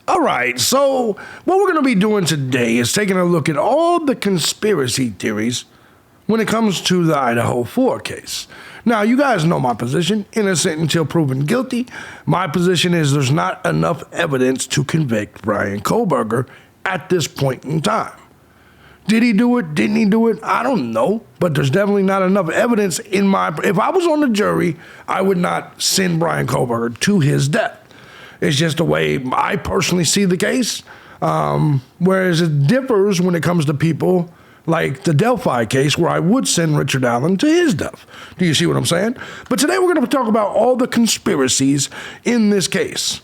All right, so what we're going to be doing today is taking a look at all the conspiracy theories when it comes to the Idaho 4 case. Now, you guys know my position, innocent until proven guilty. My position is there's not enough evidence to convict Bryan Kohberger at this point in time. Did he do it? Didn't he do it? I don't know, but there's definitely not enough evidence if I was on the jury, I would not send Bryan Kohberger to his death. It's just the way I personally see the case, whereas it differs when it comes to people like the Delphi case, where I would send Richard Allen to his death. Do you see what I'm saying? But today we're going to talk about all the conspiracies in this case.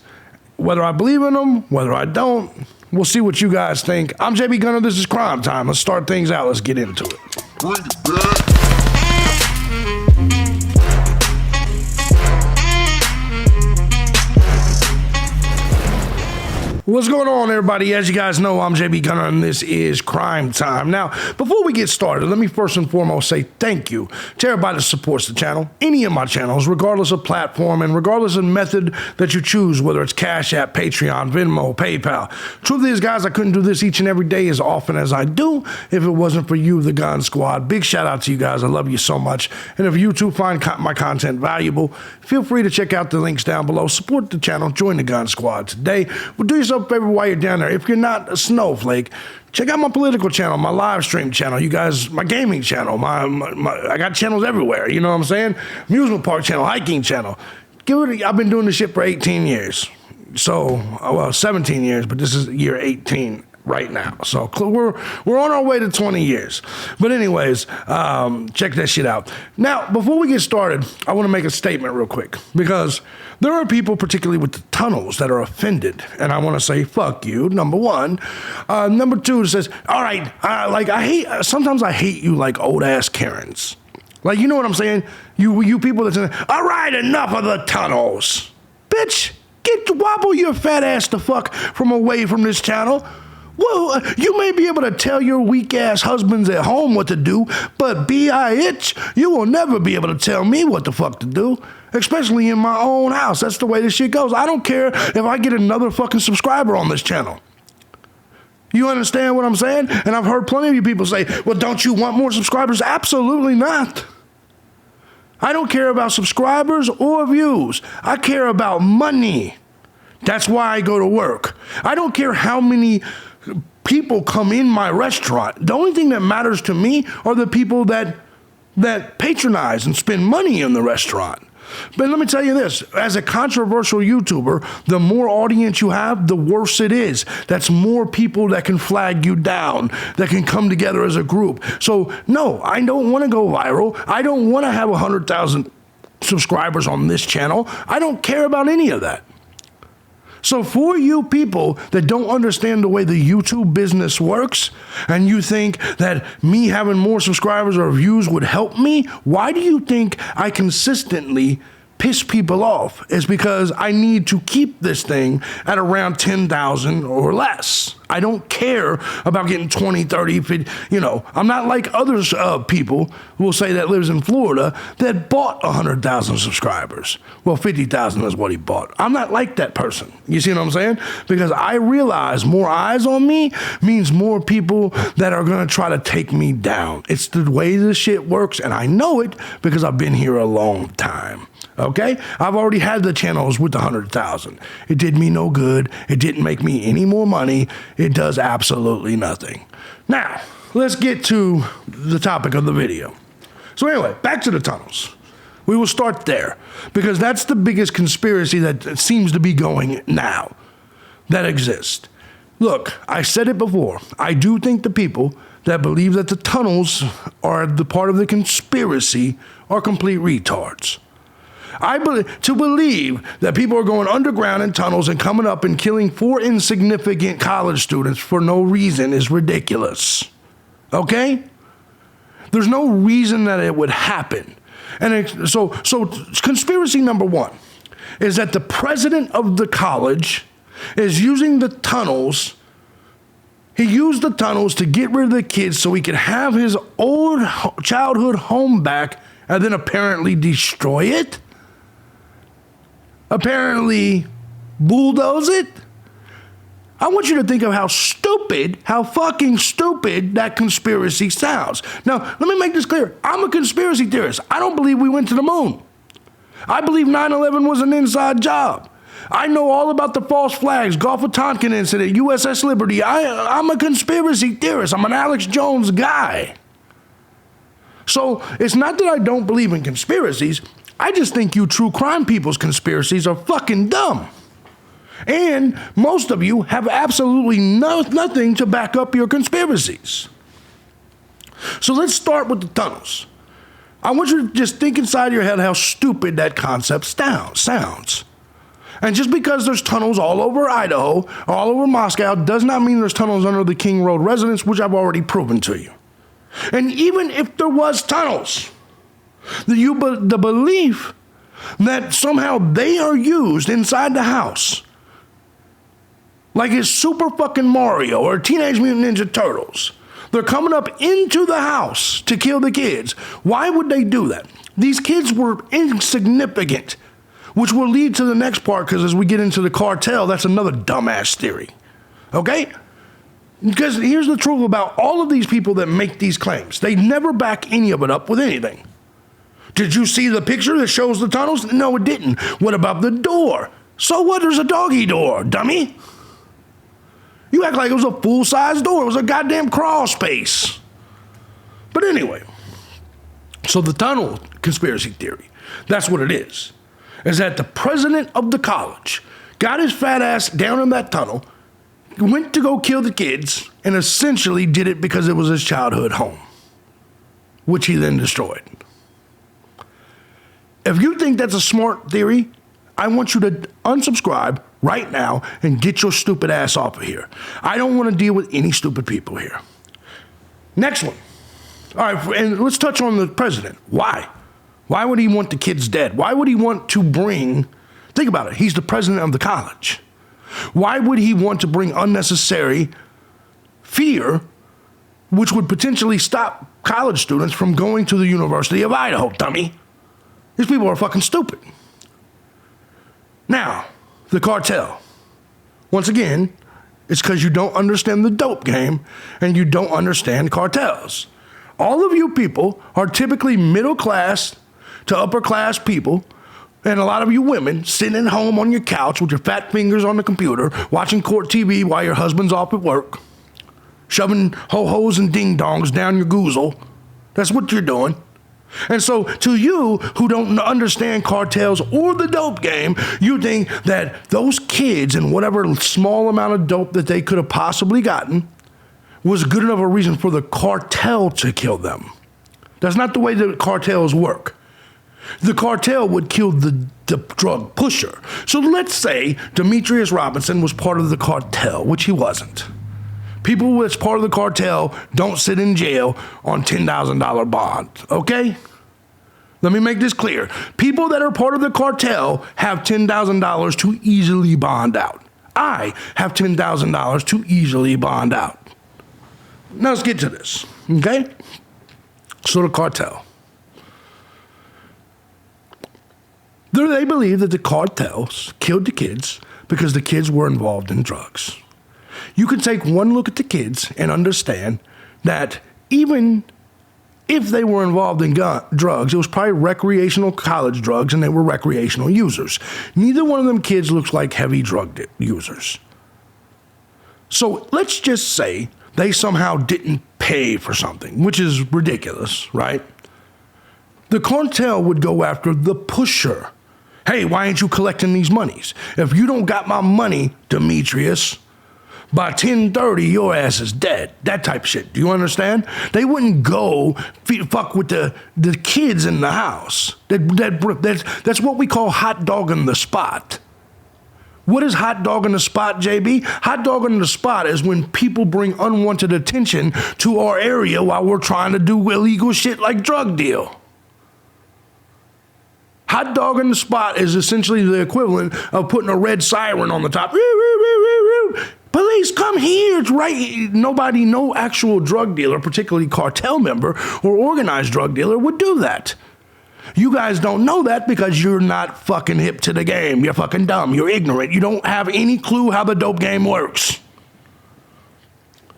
Whether I believe in them, whether I don't, we'll see what you guys think. I'm thejbgunner, this is Crime Time. Let's start things out, let's get into it. Bring it back. What's going on, everybody? As you guys know, I'm thejbgunner, and this is Crime Time. Now, before we get started, let me first and foremost say thank you to everybody that supports the channel, any of my channels, regardless of platform and regardless of method that you choose, whether it's Cash App, Patreon, Venmo, PayPal. Truth is, guys, I couldn't do this each and every day as often as I do if it wasn't for you, the Gun Squad. Big shout out to you guys. I love you so much. And if you too find my content valuable, feel free to check out the links down below. Support the channel. Join the Gun Squad today. Well, do yourself a favor while you're down there. If you're not a snowflake, check out my political channel, my live stream channel, you guys, my gaming channel, I got channels everywhere, you know what I'm saying? Amusement park channel, hiking channel. I've been doing this shit for 18 years. So, well, 17 years, but this is year 18 right now. So we're on our way to 20 years. But anyways, check that shit out. Now, before we get started, I want to make a statement real quick, because there are people, particularly with the tunnels, that are offended. And I want to say, fuck you, number one. Number two, it says, all right, sometimes I hate you like old ass Karens. Like, you know what I'm saying? You people that say, all right, enough of the tunnels. Bitch, wobble your fat ass the fuck from away from this channel. Well, you may be able to tell your weak-ass husbands at home what to do, but bitch, you will never be able to tell me what the fuck to do, especially in my own house. That's the way this shit goes. I don't care if I get another fucking subscriber on this channel. You understand what I'm saying? And I've heard plenty of you people say, well, don't you want more subscribers? Absolutely not. I don't care about subscribers or views. I care about money. That's why I go to work. I don't care how many people come in my restaurant. The only thing that matters to me are the people that patronize and spend money in the restaurant. But let me tell you this, as a controversial YouTuber, the more audience you have, the worse it is. That's more people that can flag you down, that can come together as a group. So no, I don't want to go viral. I don't want to have 100,000 subscribers on this channel. I don't care about any of that. So for you people that don't understand the way the YouTube business works, and you think that me having more subscribers or views would help me, why do you think I consistently piss people off? It's because I need to keep this thing at around 10,000 or less. I don't care about getting 20, 30, 50, I'm not like others people who will say that lives in Florida that bought 100,000 subscribers. Well, 50,000 is what he bought. I'm not like that person. You see what I'm saying? Because I realize more eyes on me means more people that are going to try to take me down. It's the way this shit works, and I know it because I've been here a long time. Okay? I've already had the channels with 100,000. It did me no good. It didn't make me any more money. It does absolutely nothing. Now, let's get to the topic of the video. So anyway, back to the tunnels. We will start there because that's the biggest conspiracy that seems to be going now that exists. Look, I said it before. I do think the people that believe that the tunnels are the part of the conspiracy are complete retards. To believe that people are going underground in tunnels and coming up and killing 4 insignificant college students for no reason is ridiculous. Okay? There's no reason that it would happen. And so conspiracy number 1 is that the president of the college is using the tunnels. He used the tunnels to get rid of the kids so he could have his old childhood home back and then apparently destroy it. Apparently bulldoze it. I want you to think of how fucking stupid that conspiracy sounds. Now, let me make this clear. I'm a conspiracy theorist. I don't believe we went to the moon. I believe 9/11 was an inside job. I know all about the false flags, Gulf of Tonkin incident, USS Liberty. I'm a conspiracy theorist. I'm an Alex Jones guy. So it's not that I don't believe in conspiracies. I just think you true crime people's conspiracies are fucking dumb. And most of you have absolutely nothing to back up your conspiracies. So let's start with the tunnels. I want you to just think inside your head how stupid that concept sounds. And just because there's tunnels all over Idaho, all over Moscow, does not mean there's tunnels under the King Road residence, which I've already proven to you. And even if there was tunnels, the belief that somehow they are used inside the house, like it's Super fucking Mario or Teenage Mutant Ninja Turtles, they're coming up into the house to kill the kids. Why would they do that? These kids were insignificant. Which will lead to the next part, because as we get into the cartel, that's another dumbass theory. Okay? Because here's the truth about all of these people that make these claims. They never back any of it up with anything. Did you see the picture that shows the tunnels? No, it didn't. What about the door? So what? There's a doggy door, dummy. You act like it was a full-size door. It was a goddamn crawl space. But anyway, so the tunnel conspiracy theory, that's what it is that the president of the college got his fat ass down in that tunnel, went to go kill the kids, and essentially did it because it was his childhood home, which he then destroyed. If you think that's a smart theory, I want you to unsubscribe right now and get your stupid ass off of here. I don't want to deal with any stupid people here. Next one. All right, and let's touch on the president. Why? Why would he want the kids dead? Why would he want to think about it, he's the president of the college. Why would he want to bring unnecessary fear, which would potentially stop college students from going to the University of Idaho, dummy? These people are fucking stupid. Now, the cartel. Once again, it's because you don't understand the dope game and you don't understand cartels. All of you people are typically middle class to upper class people, and a lot of you women sitting at home on your couch with your fat fingers on the computer, watching court TV while your husband's off at work, shoving ho-hos and ding-dongs down your goozle. That's what you're doing. And so to you who don't understand cartels or the dope game, you think that those kids and whatever small amount of dope that they could have possibly gotten was good enough a reason for the cartel to kill them. That's not the way the cartels work. The cartel would kill the drug pusher. So let's say Demetrius Robinson was part of the cartel, which he wasn't. People that's part of the cartel don't sit in jail on $10,000 bond, okay? Let me make this clear. People that are part of the cartel have $10,000 to easily bond out. I have $10,000 to easily bond out. Now let's get to this, okay? So the cartel. They believe that the cartels killed the kids because the kids were involved in drugs. You can take one look at the kids and understand that even if they were involved in drugs, it was probably recreational college drugs and they were recreational users. Neither one of them kids looks like heavy drug users. So let's just say they somehow didn't pay for something, which is ridiculous, right? The cartel would go after the pusher. Hey, why ain't you collecting these monies? If you don't got my money, Demetrius, by 10:30, your ass is dead. That type of shit. Do you understand? They wouldn't go fuck with the kids in the house. That's what we call hot dogging the spot. What is hot dogging the spot, JB? Hot dogging the spot is when people bring unwanted attention to our area while we're trying to do illegal shit like drug deal. Hot dogging the spot is essentially the equivalent of putting a red siren on the top. Police, come here. It's right. No actual drug dealer, particularly cartel member or organized drug dealer, would do that. You guys don't know that because you're not fucking hip to the game. You're fucking dumb. You're ignorant. You don't have any clue how the dope game works.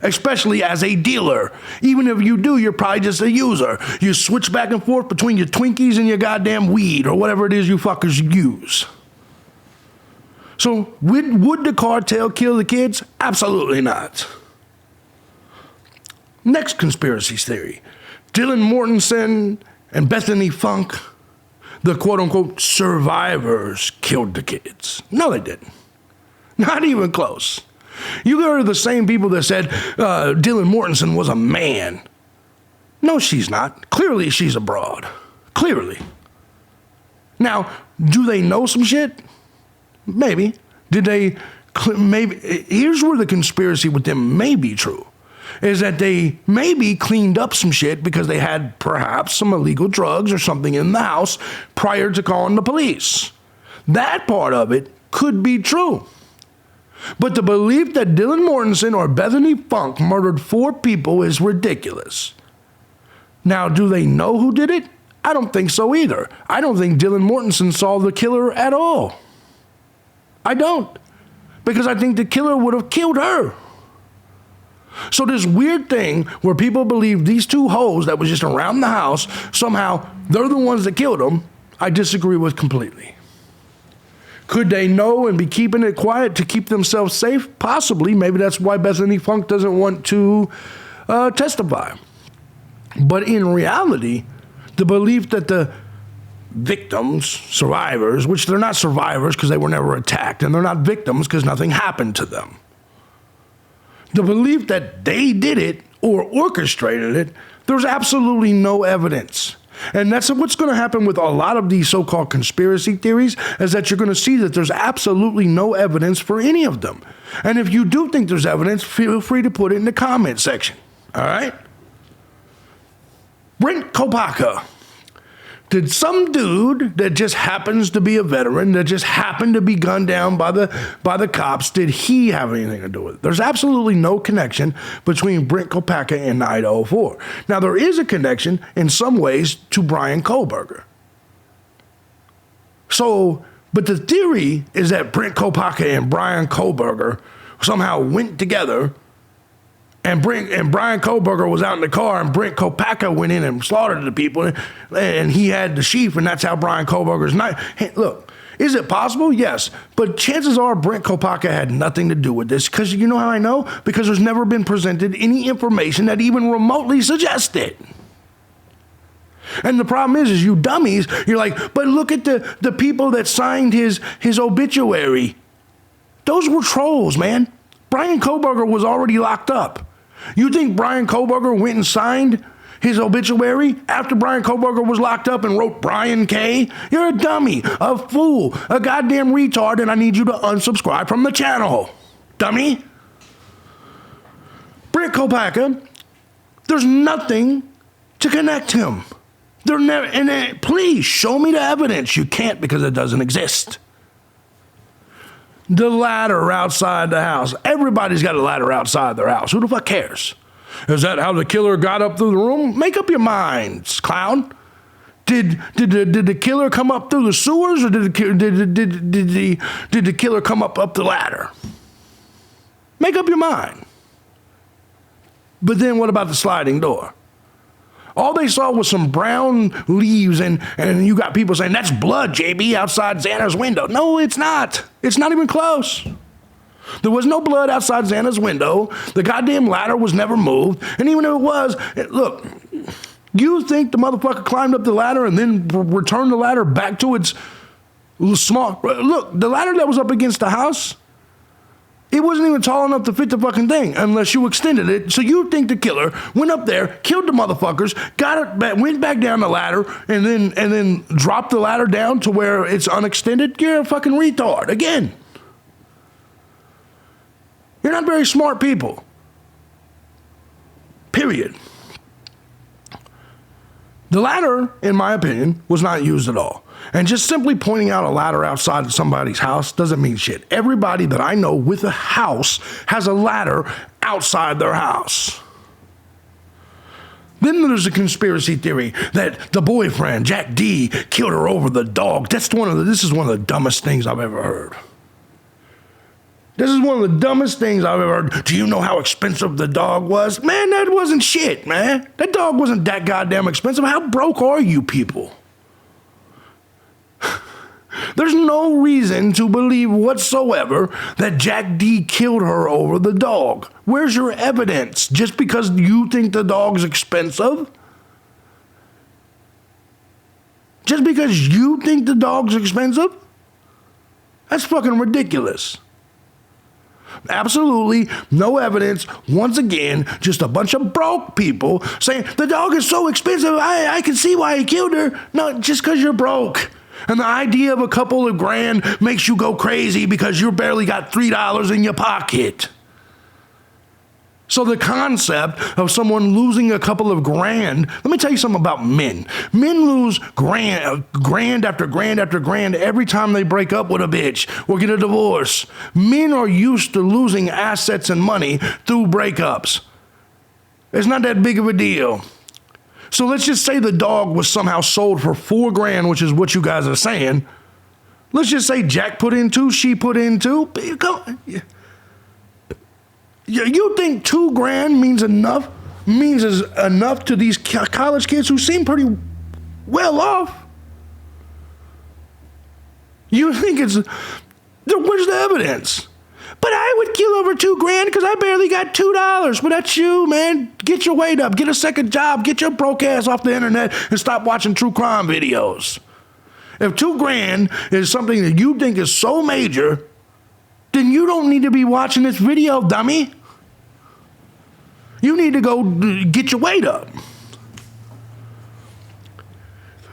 especially as a dealer. Even if you do, you're probably just a user. You switch back and forth between your Twinkies and your goddamn weed or whatever it is you fuckers use. So would the cartel kill the kids? Absolutely not. Next conspiracy theory. Dylan Mortensen and Bethany Funk, the quote-unquote survivors, killed the kids. No, they didn't. Not even close. You are the same people that said Dylan Mortensen was a man. No, she's not. Clearly, she's a broad. Clearly. Now, do they know some shit? Maybe. Did they? Maybe. Here's where the conspiracy with them may be true. Is that they maybe cleaned up some shit because they had perhaps some illegal drugs or something in the house prior to calling the police. That part of it could be true. But the belief that Dylan Mortensen or Bethany Funk murdered 4 people is ridiculous. Now, do they know who did it? I don't think so either. I don't think Dylan Mortensen saw the killer at all. I don't. Because I think the killer would have killed her. So this weird thing where people believe these 2 hoes that was just around the house, somehow they're the ones that killed them, I disagree with completely. Could they know and be keeping it quiet to keep themselves safe? Possibly. Maybe that's why Bethany Funk doesn't want to testify. But in reality, the belief that the victims, survivors, which they're not survivors because they were never attacked, and they're not victims because nothing happened to them. The belief that they did it or orchestrated it, there's absolutely no evidence. And that's what's going to happen with a lot of these so-called conspiracy theories, is that you're going to see that there's absolutely no evidence for any of them. And if you do think there's evidence, feel free to put it in the comment section. All right? Brent Kopaka. Did some dude that just happens to be a veteran, that just happened to be gunned down by the cops, did he have anything to do with it? There's absolutely no connection between Brent Kopaka and the Idaho 4. Now, there is a connection in some ways to Brian Kohberger. So, but the theory is that Brent Kopaka and Brian Kohberger somehow went together, and Brian Kohberger was out in the car, and Brent Kopaka went in and slaughtered the people, and he had the sheaf, and that's how Brian Kohberger's night. Hey, look, is it possible? Yes. But chances are Brent Kopaka had nothing to do with this, because you know how I know? Because there's never been presented any information that even remotely suggests it. And the problem is you dummies, you're like, but look at the people that signed his obituary. Those were trolls, man. Brian Kohberger was already locked up. You think Brian Kohberger went and signed his obituary after Brian Kohberger was locked up and wrote Brian K? You're a dummy, a fool, a goddamn retard, and I need you to unsubscribe from the channel. Dummy. Brent Kopaka, there's nothing to connect him. They're never, and please show me the evidence. You can't, because it doesn't exist. The ladder outside the house. Everybody's got a ladder outside their house. Who the fuck cares? Is that how the killer got up through the room? Make up your minds, clown. Did the killer come up through the sewers, or did the killer come up the ladder? Make up your mind. But then what about the sliding door? All they saw was some brown leaves, and you got people saying, that's blood, JB, outside Xana's window. No, it's not. It's not even close. There was no blood outside Xana's window. The goddamn ladder was never moved. And even if it was, look, you think the motherfucker climbed up the ladder and then returned the ladder back to its small... Look, the ladder that was up against the house, it wasn't even tall enough to fit the fucking thing unless you extended it. So you think the killer went up there, killed the motherfuckers, went back down the ladder, and then dropped the ladder down to where it's unextended? You're a fucking retard. Again. You're not very smart people. Period. The ladder, in my opinion, was not used at all. And just simply pointing out a ladder outside of somebody's house doesn't mean shit. Everybody that I know with a house has a ladder outside their house. Then there's a conspiracy theory that the boyfriend, Jack D, killed her over the dog. This is one of the dumbest things I've ever heard. This is one of the dumbest things I've ever heard. Do you know how expensive the dog was? Man, that wasn't shit, man. That dog wasn't that goddamn expensive. How broke are you people? There's no reason to believe whatsoever that Jack D killed her over the dog. Where's your evidence? Just because you think the dog's expensive? Just because you think the dog's expensive? That's fucking ridiculous. Absolutely no evidence. Once again, just a bunch of broke people saying the dog is so expensive, I can see why he killed her. No, just because you're broke. And the idea of a couple of grand makes you go crazy because you barely got $3 in your pocket. So the concept of someone losing a couple of grand, let me tell you something about men. Men lose grand after grand after grand every time they break up with a bitch or get a divorce. Men are used to losing assets and money through breakups. It's not that big of a deal. So let's just say the dog was somehow sold for $4 grand, which is what you guys are saying. Let's just say Jack put in 2, she put in 2. You think $2 grand means enough to these college kids who seem pretty well off? You think where's the evidence? But I would kill over $2 grand because I barely got $2. But that's you, man. Get your weight up. Get a second job. Get your broke ass off the internet and stop watching true crime videos. If $2 grand is something that you think is so major, then you don't need to be watching this video, dummy. You need to go get your weight up.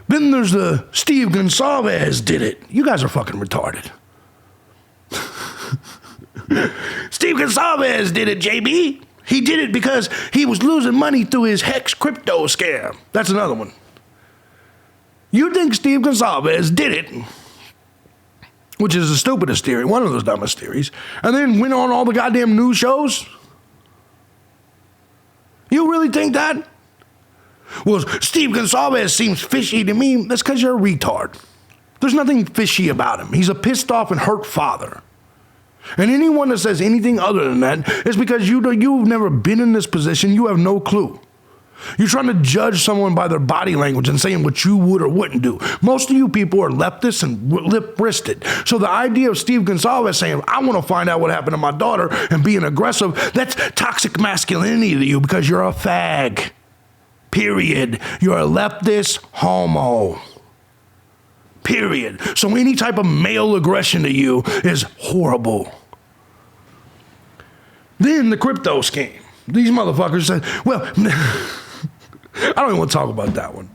Then there's the Steve Gonsalves did it. You guys are fucking retarded. Steve Gonsalves did it, JB. He did it because he was losing money through his Hex crypto scam. That's another one. You think Steve Gonsalves did it, which is the stupidest theory, one of those dumbest theories, and then went on all the goddamn news shows? You really think that? Well, Steve Gonsalves seems fishy to me. That's because you're a retard. There's nothing fishy about him. He's a pissed off and hurt father. And anyone that says anything other than that is because you've never been in this position. You have no clue. You're trying to judge someone by their body language and saying what you would or wouldn't do. Most of you people are leftists and lip-wristed. So the idea of Steve Gonsalves saying, I want to find out what happened to my daughter and being aggressive, that's toxic masculinity to you because you're a fag. Period. You're a leftist homo. Period. So any type of male aggression to you is horrible. Then the crypto scheme. These motherfuckers said, well, I don't even want to talk about that one.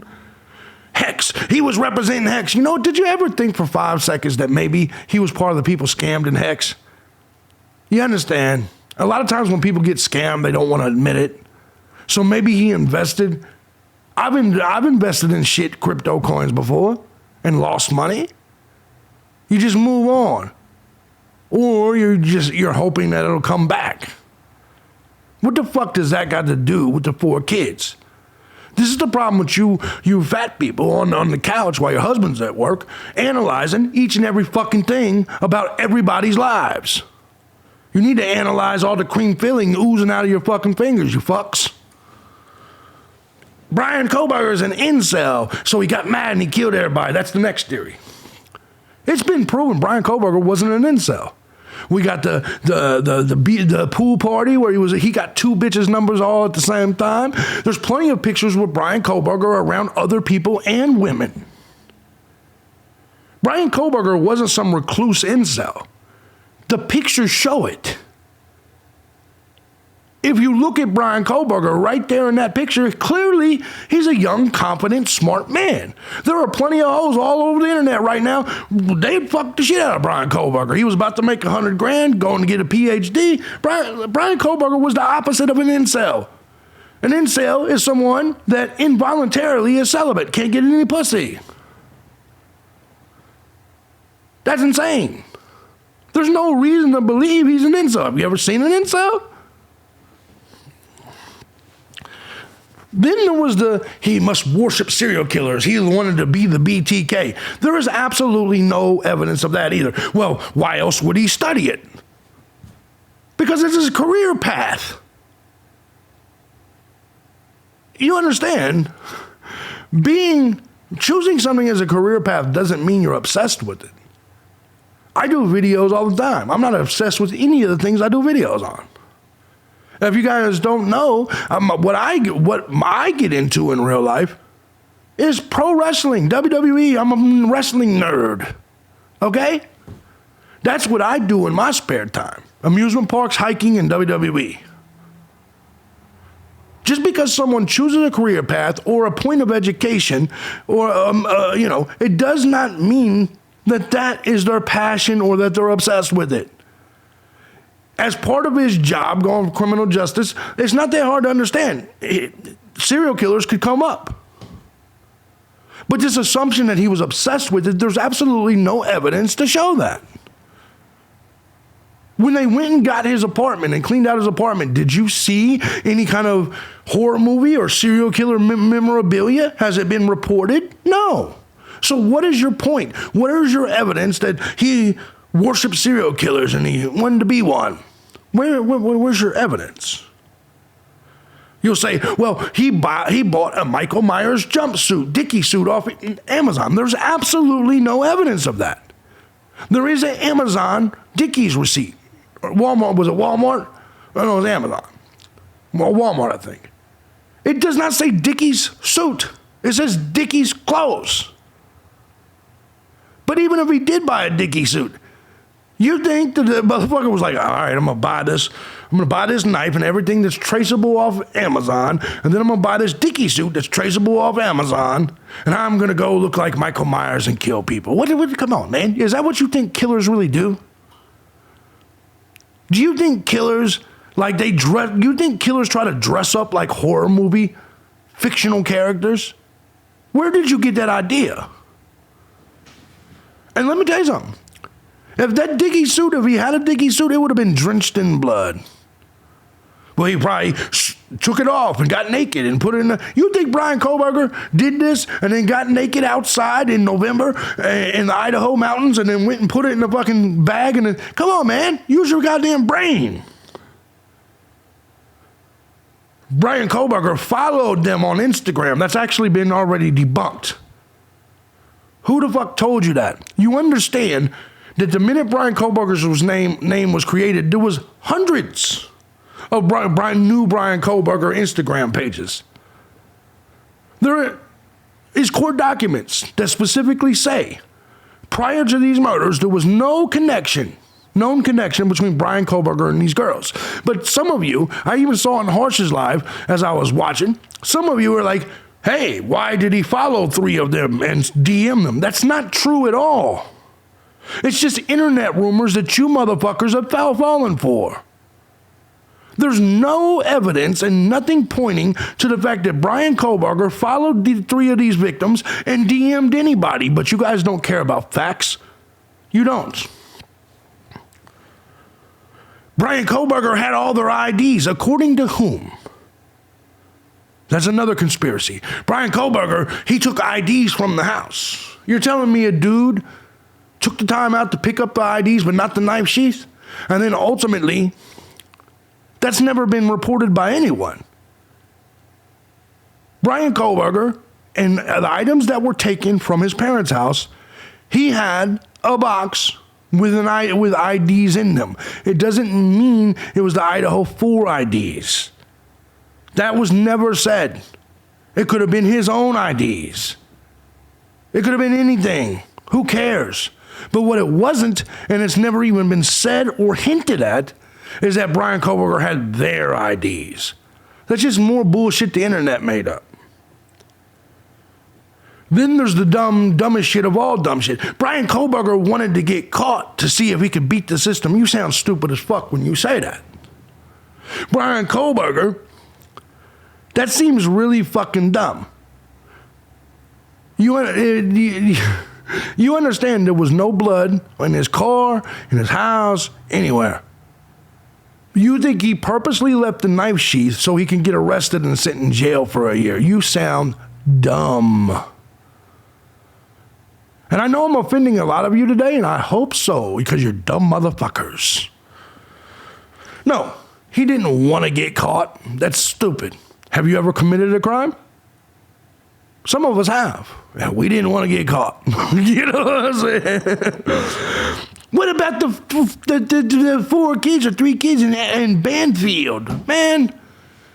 Hex. He was representing Hex. You know, did you ever think for 5 seconds that maybe he was part of the people scammed in Hex? You understand? A lot of times when people get scammed, they don't want to admit it. So maybe he invested. I've invested in shit crypto coins before and lost money. You just move on. Or you're hoping that it'll come back. What the fuck does that got to do with the 4 kids? This is the problem with you fat people on the couch while your husband's at work, analyzing each and every fucking thing about everybody's lives. You need to analyze all the cream filling oozing out of your fucking fingers, you fucks. Brian Kohberger is an incel, so he got mad and he killed everybody. That's the next theory. It's been proven Brian Kohberger wasn't an incel. We got the pool party where he got 2 bitches' numbers all at the same time. There's plenty of pictures with Brian Kohberger around other people and women. Brian Kohberger wasn't some recluse incel. The pictures show it. If you look at Brian Kohberger right there in that picture, clearly he's a young, confident, smart man. There are plenty of hoes all over the internet right now. They'd fuck the shit out of Brian Kohberger. He was about to make $100 grand, going to get a PhD. Brian Kohberger was the opposite of an incel. An incel is someone that involuntarily is celibate, can't get any pussy. That's insane. There's no reason to believe he's an incel. Have you ever seen an incel? Then there was he must worship serial killers. He wanted to be the BTK. There is absolutely no evidence of that either. Well, why else would he study it? Because it's his career path. You understand? Choosing something as a career path doesn't mean you're obsessed with it. I do videos all the time. I'm not obsessed with any of the things I do videos on. If you guys don't know, what I get into in real life is pro wrestling, WWE. I'm a wrestling nerd. Okay? That's what I do in my spare time. Amusement parks, hiking, and WWE. Just because someone chooses a career path or a point of education, or it does not mean that is their passion or that they're obsessed with it. As part of his job, going for criminal justice, it's not that hard to understand. Serial killers could come up. But this assumption that he was obsessed with it, there's absolutely no evidence to show that. When they went and got his apartment and cleaned out his apartment, did you see any kind of horror movie or serial killer memorabilia? Has it been reported? No. So what is your point? What is your evidence that he worshipped serial killers and he wanted to be one? Where's your evidence? You'll say, well, he bought a Michael Myers jumpsuit, Dickie suit off Amazon. There's absolutely no evidence of that. There is an Amazon Dickies receipt. Walmart, was it Walmart? No, it was Amazon. Well, Walmart, I think. It does not say Dickies suit. It says Dickies clothes. But even if he did buy a Dickie suit, you think that the motherfucker was like, all right, I'm going to buy this. I'm going to buy this knife and everything that's traceable off Amazon. And then I'm going to buy this Dickie suit that's traceable off Amazon. And I'm going to go look like Michael Myers and kill people. Come on, man. Is that what you think killers really do? Do you think killers, you think killers try to dress up like horror movie fictional characters? Where did you get that idea? And let me tell you something. If that Dickie suit, if he had a Dickie suit, it would have been drenched in blood. Well, he probably took it off and got naked and put it in the... You think Brian Kohberger did this and then got naked outside in November in the Idaho mountains and then went and put it in a fucking bag and then... Come on, man. Use your goddamn brain. Brian Kohberger followed them on Instagram. That's actually been already debunked. Who the fuck told you that? You understand that the minute Brian Kohberger's name was created, there was hundreds of new Brian Kohberger Instagram pages. There is court documents that specifically say, prior to these murders, there was known connection between Brian Kohberger and these girls. But some of you, I even saw on Harsh's Live as I was watching, some of you were like, hey, why did he follow 3 of them and DM them? That's not true at all. It's just internet rumors that you motherfuckers have fallen for. There's no evidence and nothing pointing to the fact that Brian Kohberger followed the 3 of these victims and DM'd anybody, but you guys don't care about facts. You don't. Brian Kohberger had all their IDs, according to whom? That's another conspiracy. Brian Kohberger, he took IDs from the house. You're telling me a dude took the time out to pick up the IDs but not the knife sheath? And then ultimately, that's never been reported by anyone. Brian Kohberger and the items that were taken from his parents' house, he had a box with IDs in them. It doesn't mean it was the Idaho 4 IDs. That was never said. It could have been his own IDs. It could have been anything. Who cares? But what it wasn't, and it's never even been said or hinted at, is that Brian Kohberger had their IDs. That's just more bullshit the internet made up. Then there's the dumbest shit of all dumb shit. Brian Kohberger wanted to get caught to see if he could beat the system. You sound stupid as fuck when you say that. Brian Kohberger, that seems really fucking dumb. You understand there was no blood in his car, in his house, anywhere. You think he purposely left the knife sheath so he can get arrested and sit in jail for a year? You sound dumb. And I know I'm offending a lot of you today, and I hope so, because you're dumb motherfuckers. No, he didn't want to get caught. That's stupid. Have you ever committed a crime? Some of us have. Yeah, we didn't want to get caught. You know what I'm saying? What about the 4 kids or 3 kids in Banfield? Man,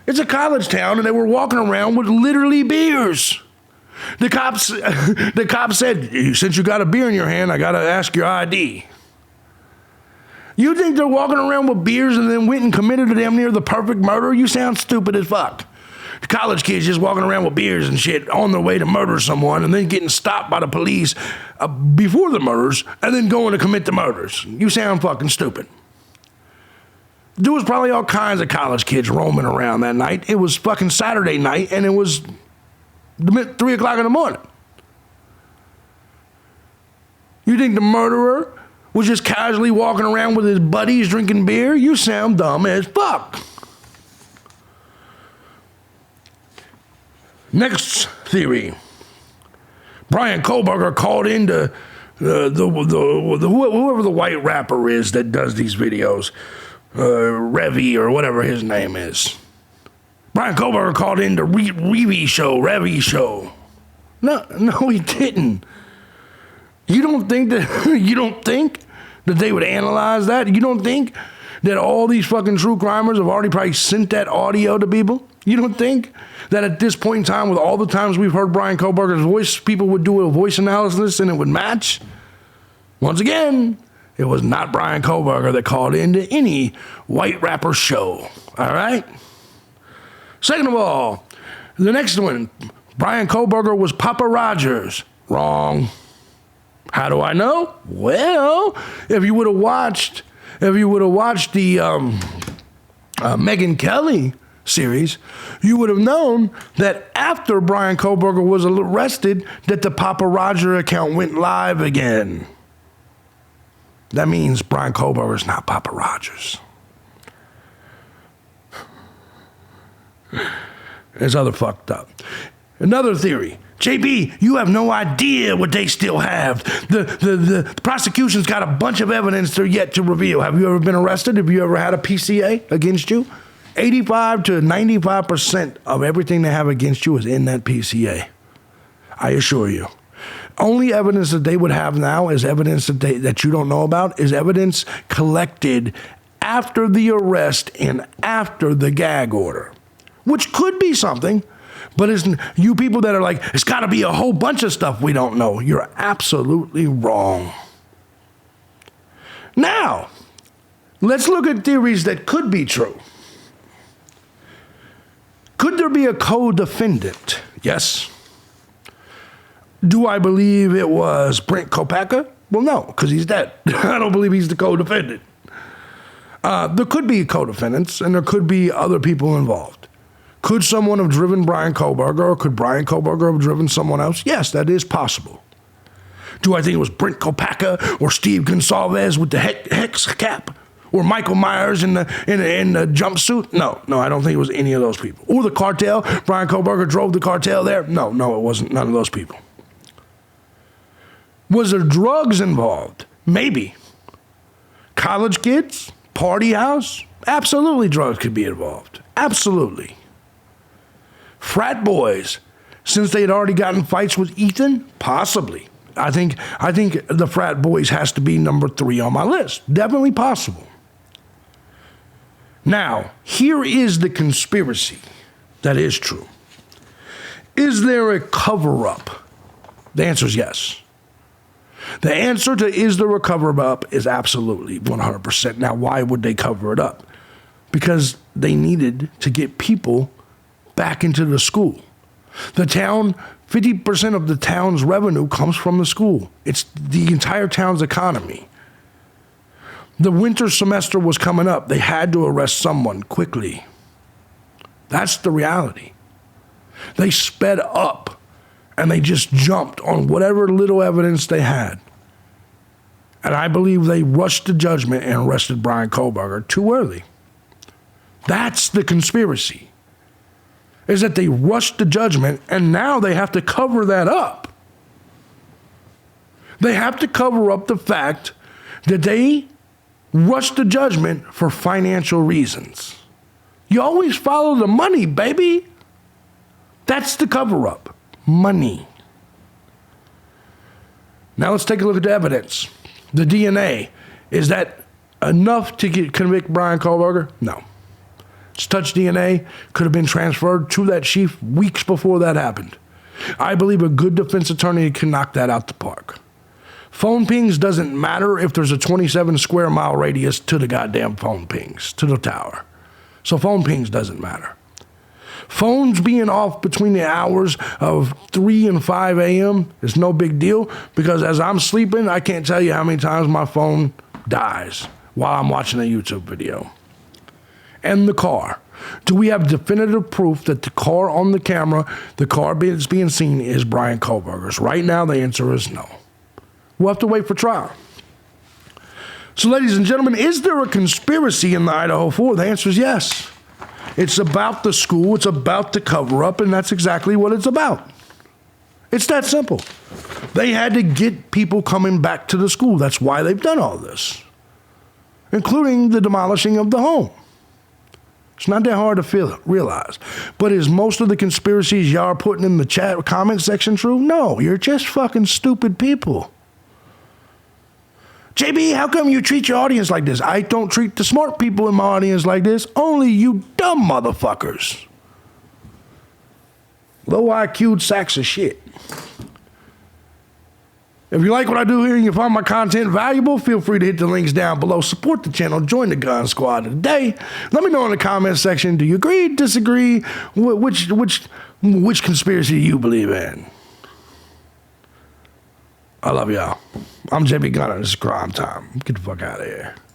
it's a college town, and they were walking around with literally beers. The cops said, since you got a beer in your hand, I got to ask your ID. You think they're walking around with beers and then went and committed to damn near the perfect murder? You sound stupid as fuck. College kids just walking around with beers and shit on their way to murder someone and then getting stopped by the police before the murders and then going to commit the murders. You sound fucking stupid. There was probably all kinds of college kids roaming around that night. It was fucking Saturday night and it was 3 o'clock in the morning. You think the murderer was just casually walking around with his buddies drinking beer? You sound dumb as fuck. Next theory. Brian Kohberger called into whoever the white rapper is that does these videos, Revy or whatever his name is. Brian Kohberger called into Revy show. No, he didn't. You don't think that they would analyze that? You don't think that all these fucking true crimers have already probably sent that audio to people? You don't think that at this point in time, with all the times we've heard Brian Kohberger's voice, people would do a voice analysis and it would match? Once again, it was not Brian Kohberger that called into any white rapper show. All right? Second of all, the next one, Brian Kohberger was Papa Rogers. Wrong. How do I know? Well, if you would have watched the Megyn Kelly series, you would have known that after Brian Kohberger was arrested, that the Papa Roger account went live again. That means Brian Kohberger is not Papa Rogers. It's other fucked up. Another theory. JB, you have no idea what they still have. The prosecution's got a bunch of evidence they're yet to reveal. Have you ever been arrested? Have you ever had a PCA against you? 85 to 95% of everything they have against you is in that PCA. I assure you. Only evidence that they would have now is evidence that you don't know about, is evidence collected after the arrest and after the gag order, which could be something. But it's you people that are like, it's got to be a whole bunch of stuff we don't know. You're absolutely wrong. Now, let's look at theories that could be true. Could there be a co-defendant? Yes. Do I believe it was Brent Kopaka? Well, no, because he's dead. I don't believe he's the co-defendant. There could be co-defendants, and there could be other people involved. Could someone have driven Brian Kohberger, or could Brian Kohberger have driven someone else? Yes, that is possible. Do I think it was Brent Kopaka or Steve Gonsalves with the hex cap? Or Michael Myers in the jumpsuit? No, I don't think it was any of those people. Or the Cartel. Brian Kohberger drove the Cartel there? No, it wasn't none of those people. Was there drugs involved? Maybe. College kids? Party house? Absolutely drugs could be involved. Absolutely. Frat boys, since they had already gotten fights with Ethan? Possibly. I think the frat boys has to be number 3 on my list. Definitely possible. Now, here is the conspiracy that is true. Is there a cover-up? The answer is yes. The answer to is there a cover-up is absolutely 100%. Now, why would they cover it up? Because they needed to get people back into the school. The town, 50% of the town's revenue comes from the school. It's the entire town's economy. The winter semester was coming up. They had to arrest someone quickly. That's the reality. They sped up and they just jumped on whatever little evidence they had. And I believe they rushed to judgment and arrested Brian Kohberger too early. That's the conspiracy. Is that they rushed to judgment and now they have to cover that up. They have to cover up the fact that they rush to judgment for financial reasons. You always follow the money, baby. That's the cover-up. Money. Now let's take a look at the evidence. The DNA. Is that enough to convict Brian Kohberger? No. His touch DNA could have been transferred to that sheaf weeks before that happened. I believe a good defense attorney can knock that out the park. Phone pings doesn't matter if there's a 27 square mile radius to the goddamn phone pings, to the tower. So phone pings doesn't matter. Phones being off between the hours of 3 and 5 a.m. is no big deal because as I'm sleeping, I can't tell you how many times my phone dies while I'm watching a YouTube video. And the car. Do we have definitive proof that the car on the camera, the car that's being seen is Brian Kohberger's? Right now, the answer is no. We'll have to wait for trial. So, ladies and gentlemen, is there a conspiracy in the Idaho 4? The answer is yes. It's about the school, it's about the cover-up, and that's exactly what it's about. It's that simple. They had to get people coming back to the school. That's why they've done all this, including the demolishing of the home. It's not that hard to realize. But is most of the conspiracies y'all are putting in the chat comment section true? No, you're just fucking stupid people. JB, how come you treat your audience like this? I don't treat the smart people in my audience like this. Only you dumb motherfuckers. Low IQ'd sacks of shit. If you like what I do here and you find my content valuable, feel free to hit the links down below. Support the channel. Join the Gun Squad today. Let me know in the comment section, do you agree, disagree? Which conspiracy do you believe in? I love y'all. I'm JB Gunner. This is Crime Time. Get the fuck out of here.